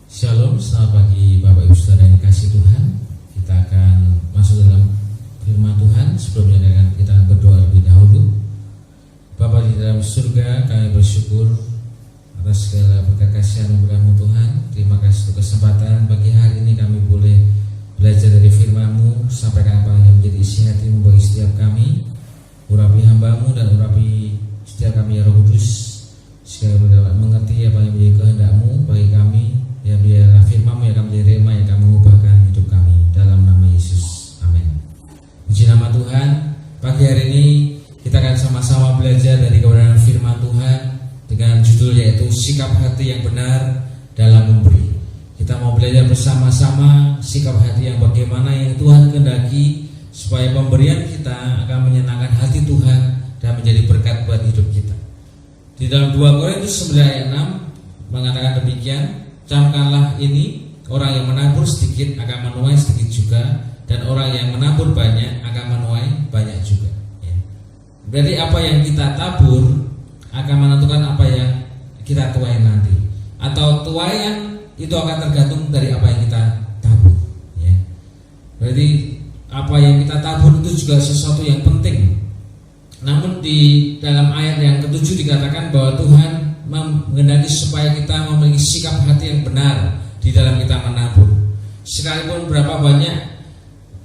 Shalom, selamat pagi Bapak Ibu Saudara yang dikasihi Tuhan. Kita akan masuk dalam firman Tuhan. Sebelumnya kita akan berdoa lebih dahulu. Bapa di dalam surga, kami bersyukur atas segala berkat kasih anugerah-Mu Tuhan. Terima kasih untuk kesempatan pagi hari ini kami boleh belajar dari firman-Mu. Sampaikan apa yang menjadi isi hati-Mu bagi setiap kami. Urapi hamba-Mu dan urapi setiap kami ya Roh Kudus, sehingga kami dapat mengerti apa yang menjadi kehendak-Mu bagi kami. Ya biarlah firman-Mu yang akan menjadi rema yang akan mengubahkan hidup kami. Dalam nama Yesus, amin. Puji nama Tuhan. Pagi hari ini kita akan sama-sama belajar dari kebenaran firman Tuhan dengan judul yaitu sikap hati yang benar dalam memberi. Kita mau belajar bersama-sama sikap hati yang bagaimana yang Tuhan kehendaki supaya pemberian kita akan menyenangkan hati Tuhan dan menjadi berkat buat hidup kita. Di dalam 2 Korintus 9 ayat 6 mengatakan demikian, camkanlah ini, orang yang menabur sedikit akan menuai sedikit juga, dan orang yang menabur banyak akan menuai banyak juga. Berarti apa yang kita tabur akan menentukan apa yang kita tuai nanti, atau tuaian itu akan tergantung dari apa yang kita tabur. Berarti apa yang kita tabur itu juga sesuatu yang penting. Namun di dalam ayat yang ke-7 dikatakan bahwa Tuhan menghendaki supaya kita memiliki sikap hati yang benar di dalam kita menabur. Sekalipun berapa banyak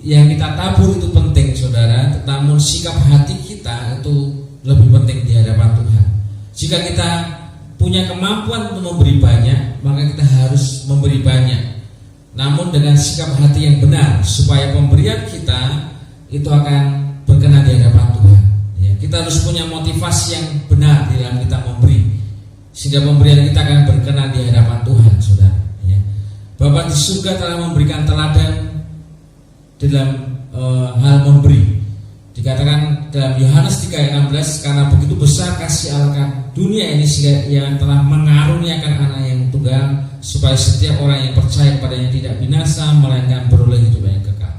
yang kita tabur itu penting saudara, namun sikap hati kita itu lebih penting di hadapan Tuhan. Jika kita punya kemampuan untuk memberi banyak, maka kita harus memberi banyak, namun dengan sikap hati yang benar, supaya pemberian kita itu akan berkenan di hadapan Tuhan. Kita harus punya motivasi yang benar di dalam kita memberi, sehingga pemberian kita akan berkenan di hadapan Tuhan, saudara. Bapa di surga telah memberikan teladan dalam hal memberi. Dikatakan dalam Yohanes 3 ayat 16, karena begitu besar kasih Allah dunia ini sehingga Ia telah mengaruniakan anak yang tunggal, supaya setiap orang yang percaya kepadanya tidak binasa melainkan beroleh hidup yang kekal.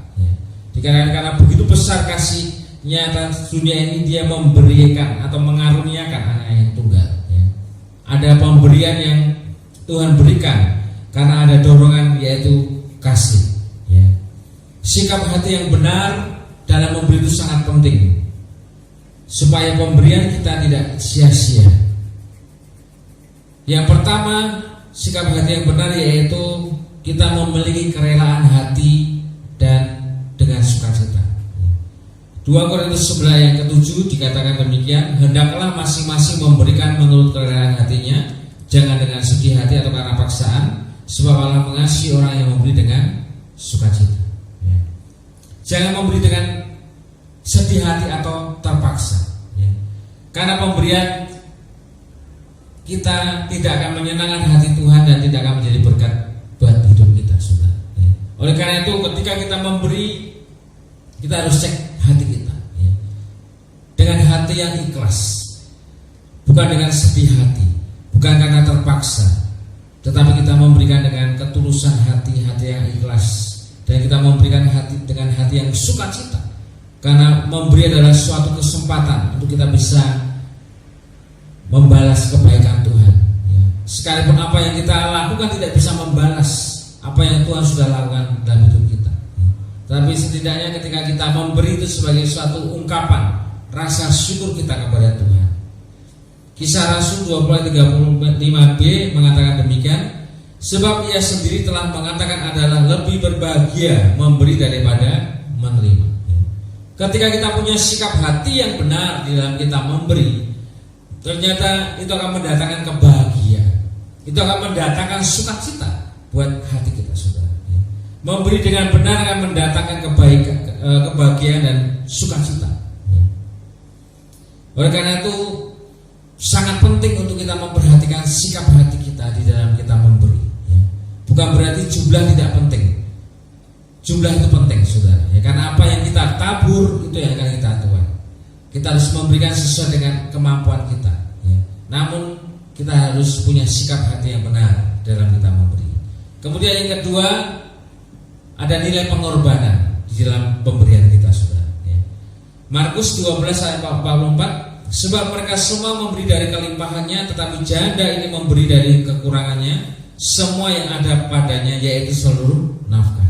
Dikatakan karena begitu besar kasih atas dunia ini, Dia memberikan atau mengaruniakan anak yang tunggal. Ada pemberian yang Tuhan berikan karena ada dorongan, yaitu kasih. Sikap hati yang benar dalam memberi itu sangat penting, supaya pemberian kita tidak sia-sia. Yang pertama, sikap hati yang benar yaitu kita memiliki kerelaan hati dan dengan sukacita. 2 Korintus 11 yang ke-7 dikatakan demikian, hendaklah masing-masing memberikan menurut kerelaan hatinya, jangan dengan sedih hati atau karena paksaan, sebab Allah mengasihi orang yang memberi dengan sukacita. Jangan memberi dengan sedih hati atau terpaksa, karena pemberian kita tidak akan menyenangkan hati Tuhan dan tidak akan menjadi berkat buat hidup kita, saudara. Oleh karena itu, ketika kita memberi, kita harus cek hati kita dengan hati yang ikhlas, bukan dengan sedih hati, bukan karena terpaksa, tetapi kita memberikan dengan ketulusan hati, hati yang ikhlas, dan kita memberikan hati dengan hati yang sukacita, karena memberi adalah suatu kesempatan untuk kita bisa membalas kebaikan Tuhan. Sekalipun apa yang kita lakukan tidak bisa membalas apa yang Tuhan sudah lakukan dalam hidup kita, tapi setidaknya ketika kita memberi itu sebagai suatu ungkapan rasa syukur kita kepada Tuhan. Kisah Rasul 20:35b mengatakan demikian, sebab Ia sendiri telah mengatakan adalah lebih berbahagia memberi daripada menerima. Ketika kita punya sikap hati yang benar di dalam kita memberi, ternyata itu akan mendatangkan kebahagiaan, itu akan mendatangkan sukacita buat hati kita, saudara. Memberi dengan benar akan mendatangkan kebaikan, kebahagiaan dan sukacita. Oleh karena itu sangat penting untuk kita memperhatikan sikap hati kita di dalam kita memberi. Bukan berarti jumlah tidak penting. Jumlah itu penting, saudara. Karena apa yang kita tabur itu yang akan kita tuai. Kita harus memberikan sesuai dengan kemampuan kita. Namun kita harus punya sikap hati yang benar dalam kita memberi. Kemudian yang kedua, ada nilai pengorbanan di dalam pemberian kita, saudara. Markus 12 ayat 44, sebab mereka semua memberi dari kelimpahannya, tetapi janda ini memberi dari kekurangannya, semua yang ada padanya, yaitu seluruh nafkah.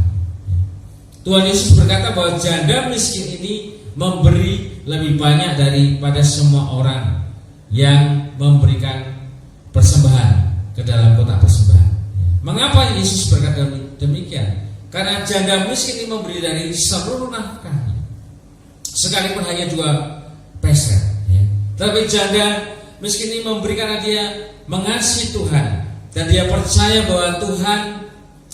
Tuhan Yesus berkata bahwa janda miskin ini memberi lebih banyak daripada semua orang yang memberikan persembahan ke dalam kotak persembahan. Mengapa Yesus berkata demikian? Karena janda miskin ini memberi dari seluruh nafkahnya, sekalipun hanya 2 peser. Tapi janda miskin ini memberikan karena dia mengasihi Tuhan dan dia percaya bahwa Tuhan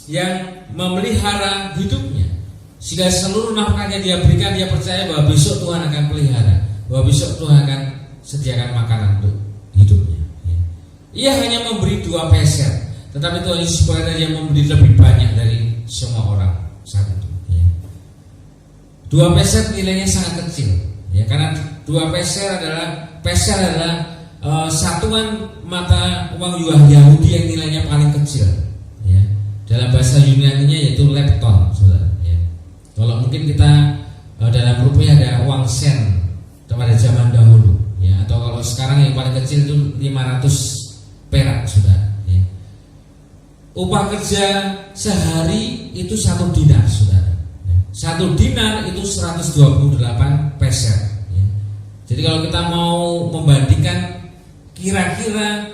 yang memelihara hidupnya. Sehingga seluruh nafkahnya dia berikan, dia percaya bahwa besok Tuhan akan pelihara, bahwa besok Tuhan akan sediakan makanan untuk hidupnya. Ia hanya memberi 2 peser, tetapi Tuhan Yesus berkata dia memberi lebih banyak dari semua orang saat itu. 2 peser nilainya sangat kecil, karena 2 peser adalah satuan mata uang Yahudi yang nilainya paling kecil. Dalam bahasa Yunani-nya yaitu lepton, saudara. Kalau mungkin kita dalam rupiah ada uang sen pada zaman dahulu, atau kalau sekarang yang paling kecil itu 500 perak, saudara. Upah kerja sehari itu 1 dinar, saudara. 1 dinar itu 128 peser. Jadi kalau kita mau membandingkan kira-kira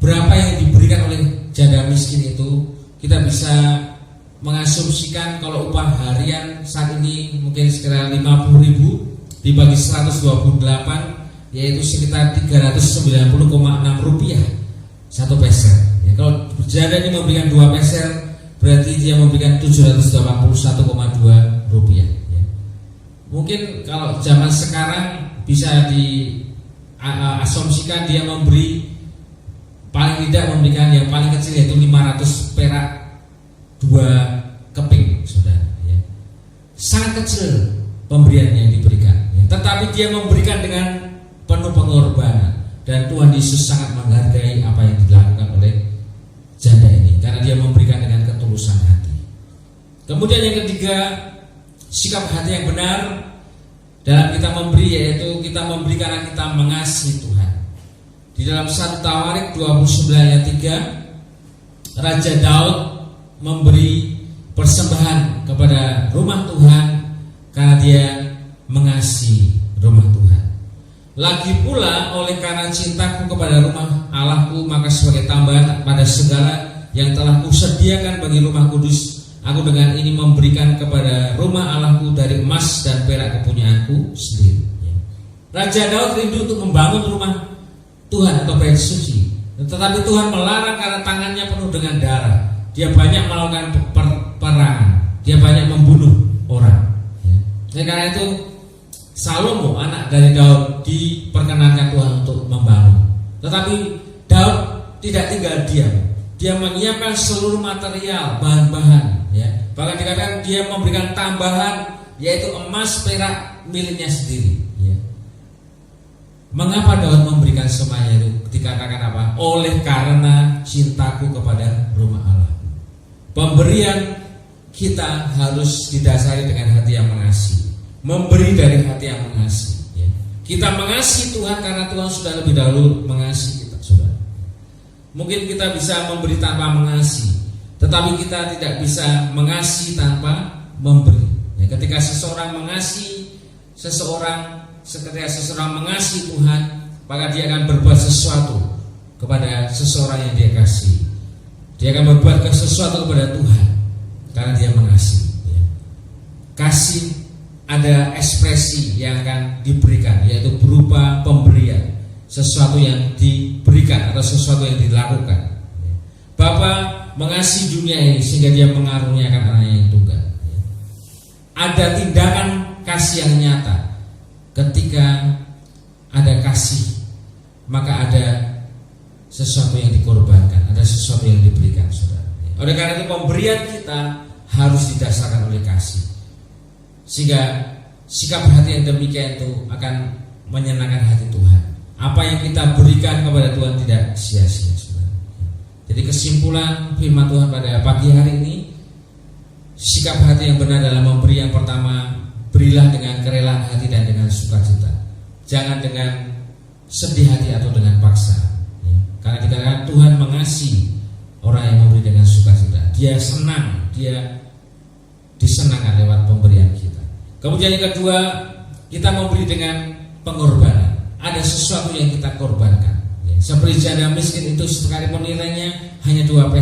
berapa yang diberikan oleh janda miskin itu, kita bisa mengasumsikan kalau upah harian saat ini mungkin sekitar 50.000 dibagi 128, yaitu sekitar 390,6 rupiah 1 peser. Kalau janda ini memberikan 2 peser, berarti dia memberikan 781,2 rupiah. Mungkin kalau zaman sekarang bisa diasumsikan dia memberi paling tidak memberikan yang paling kecil yaitu 500 perak 2 keping, saudara. Sangat kecil pemberian yang diberikan, tetapi dia memberikan dengan penuh pengorbanan, dan Tuhan Yesus sangat menghargai apa yang dilakukan oleh janda ini karena dia memberikan dengan ketulusan hati. Kemudian yang ketiga, sikap hati yang benar dalam kita memberi, yaitu kita memberi karena kita mengasihi Tuhan. Di dalam 1 Tawarik 29 ayat 3, Raja Daud memberi persembahan kepada rumah Tuhan karena dia mengasihi rumah Tuhan. Lagi pula oleh karena cintaku kepada rumah Allahku, maka sebagai tambahan pada segala yang telah kusediakan bagi rumah kudus, aku dengan ini memberikan kepada rumah Allahku dari emas dan perak kepunyaanku sendiri. Raja Daud rindu untuk membangun rumah Tuhan atau bait suci, tetapi Tuhan melarang karena tangannya penuh dengan darah. Dia banyak melakukan peperangan, dia banyak membunuh orang. Karena itu Salomo anak dari Daud diperkenankan Tuhan untuk membangun. Tetapi Daud tidak tinggal diam. Dia menyiapkan seluruh material, bahan-bahan. Bahkan dikatakan dia memberikan tambahan, yaitu emas perak miliknya sendiri. Mengapa Daud memberikan semuanya itu? Dikatakan apa? Oleh karena cintaku kepada rumah Allah. Pemberian kita harus didasari dengan hati yang mengasihi, memberi dari hati yang mengasihi. Kita mengasihi Tuhan karena Tuhan sudah lebih dahulu mengasihi kita, saudara. Mungkin kita bisa memberi tanpa mengasihi, tetapi kita tidak bisa mengasihi tanpa memberi. Ketika seseorang mengasihi ketika seseorang mengasihi Tuhan, maka dia akan berbuat sesuatu kepada seseorang yang dia kasihi. Dia akan berbuat sesuatu kepada Tuhan karena dia mengasihi. Kasih ada ekspresi yang akan diberikan, yaitu berupa pemberian, sesuatu yang diberikan atau sesuatu yang dilakukan. Bapa mengasihi dunia ini sehingga dia mengaruniakan anaknya yang tunggal. Ada tindakan kasih yang nyata. Ketika ada kasih, maka ada sesuatu yang dikorbankan, ada sesuatu yang diberikan, saudara. Oleh karena itu pemberian kita harus didasarkan oleh kasih, sehingga sikap hati yang demikian itu akan menyenangkan hati Tuhan. Apa yang kita berikan kepada Tuhan tidak sia-sia, saudara. Jadi kesimpulan firman Tuhan pada pagi hari ini, sikap hati yang benar dalam memberi, yang pertama, berilah dengan kerelaan hati dan dengan sukacita, jangan dengan sedih hati atau dengan paksa. Karena dikatakan Tuhan mengasihi orang yang memberi dengan sukacita. Dia senang, dia disenangkan lewat pemberian kita. Kemudian yang kedua, kita memberi dengan pengorbanan. Ada sesuatu yang kita korbankan. Seperti janda miskin itu sekalipun nilainya hanya 2%,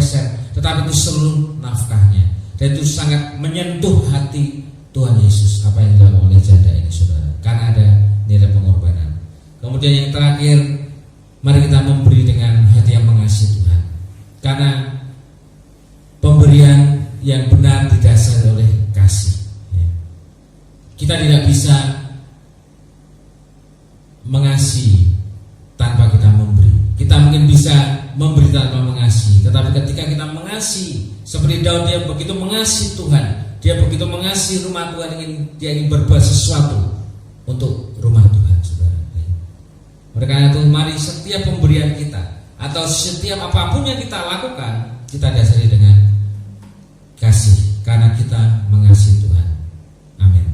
tetapi itu seluruh nafkahnya. Dan itu sangat menyentuh hati Tuhan Yesus apa yang dilakukan oleh janda ini, saudara. Karena ada nilai pengorbanan. Kemudian yang terakhir, mari kita memberi dengan hati yang mengasihi Tuhan. Karena pemberian yang benar didasari oleh kasih. Kita tidak bisa mengasihi tanpa kita memberi. Kita mungkin bisa memberi tanpa mengasihi, tetapi ketika kita mengasihi, seperti Daud, dia begitu mengasihi Tuhan, dia begitu mengasihi rumah Tuhan, dia ingin berbuat sesuatu untuk rumah Tuhan, saudara. Oleh karena itu, mari setiap pemberian kita atau setiap apapun yang kita lakukan, kita dasari dengan kasih, karena kita mengasihi Tuhan. Amin.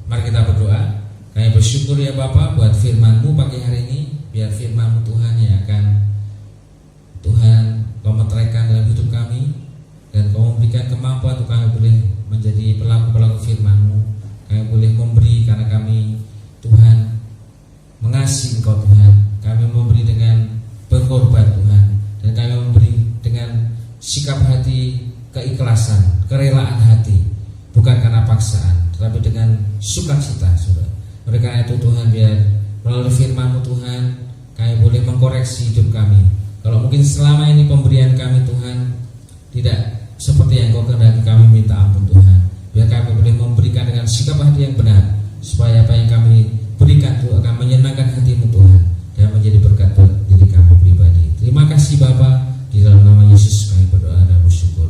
Mari kita berdoa. Kami bersyukur ya Bapa buat firman-Mu pagi hari ini. Biar firman-Mu Tuhan yang akan Tuhan Kau meteraikan dalam hidup kami, dan Kau memberikan kemampuan untuk kami boleh menjadi pelaku-pelaku firman-Mu. Kami boleh memberi karena kami Tuhan mengasihi Engkau Tuhan. Kami memberi dengan berkorban Tuhan, dan kami memberi dengan sikap hati keikhlasan, kerelaan hati, bukan karena paksaan, tetapi dengan sukacita, saudara. Oleh karena itu Tuhan, biar melalui firman-Mu Tuhan, kami boleh mengkoreksi hidup kami. Kalau mungkin selama ini pemberian kami Tuhan tidak seperti yang Kau kehendaki, kami minta ampun Tuhan. Biar kami boleh memberikan dengan sikap hati yang benar, supaya apa yang kami berikan itu akan menyenangkan hati-Mu Tuhan, dan menjadi berkat buat diri kami pribadi. Terima kasih Bapa, di dalam nama Yesus kami berdoa dan bersyukur.